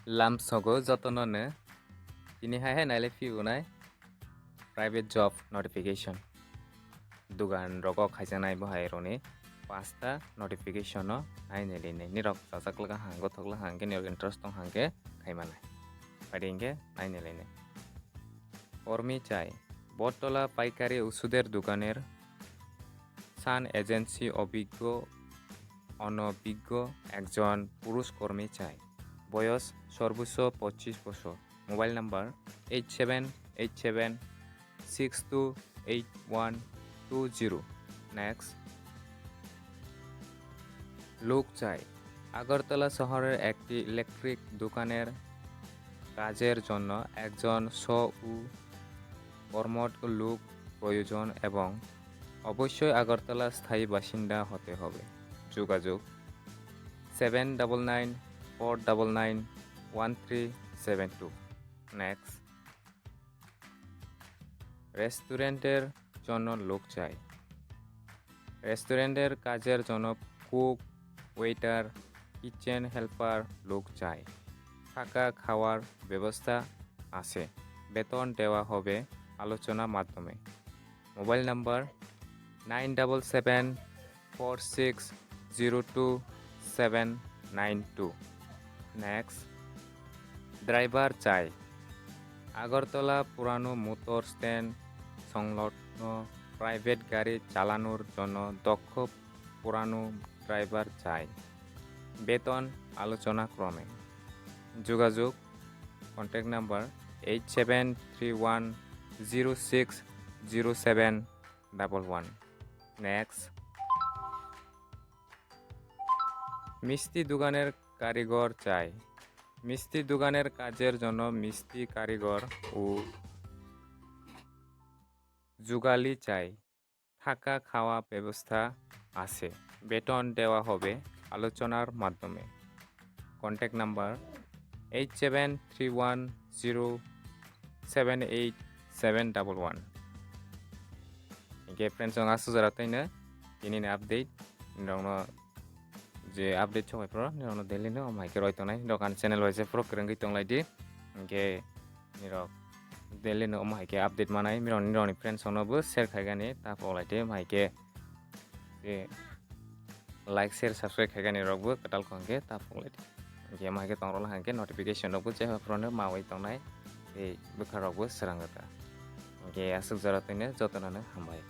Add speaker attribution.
Speaker 1: lamsogo jotonone tini hai naile fiunai private job notification dugan rogo khaijanai bahai roni pasta notification no haini line nirok sasaklaga hango thokla hange nirok interest tong hange khaimanai paringe haini line কর্মী চাই বটতলা পাইকারি ওষুধের দোকানের সান agency অভিজ্ঞ অনভিজ্ঞ একজন পুরুষ কর্মী চাই বয়স সর্বোচ্চ 25 বছর মোবাইল নাম্বার 8787628120 নেক্সট লোক চাই আগরতলা শহরের একটি ইলেকট্রিক দোকানের কাজের জন্য একজন কর্মরত লোক প্রয়োজন এবং অবশ্যই আগরতলা স্থায়ী বাসিন্দা হতে হবে যোগাযোগ 7994991372 নেক্সট রেস্টুরেন্টের জন্য লোক চাই রেস্টুরেন্টের কাজের জন্য কুক ওয়েটার কিচেন হেল্পার লোক চাই থাকা খাওয়ার ব্যবস্থা আছে বেতন দেওয়া হবে আলোচনার মাধ্যমে মোবাইল নাম্বার 9774602792 নেক্সট ড্রাইভার চাই আগরতলা পুরানো মোটর স্ট্যান্ড সংলগ্ন প্রাইভেট গাড়ি চালানোর জন্য দক্ষ পুরানো ড্রাইভার চাই বেতন আলোচনা ক্রমে যোগাযোগ কন্ট্যাক্ট নাম্বার 8731060711 নেক্সট মিষ্টি দোকানের কারিগর চাই মিষ্টি দোকানের কাজের জন্য মিষ্টি কারিগর ও জুগালি চাই থাকা খাওয়া ব্যবস্থা আছে বেতন দেওয়া হবে আলোচনার মাধ্যমে contact number 8731078711 Oke friends ang aso zaratayna Tinini update nirokno je update chokai pro nirokno daily no maike roi tongnai dokan channel wise pro krengui tonglaidi oke nirok daily no maike update manai nirokni friends ono bo share khaigani ta polaite maike je like share subscribe khaigani rok bo katal khongke ta polaite oke maike tongrol hangke notification rok bo je pro no mawai tongnai ei bukha rok bo srangata oke asuk zaratayna jotonano hambai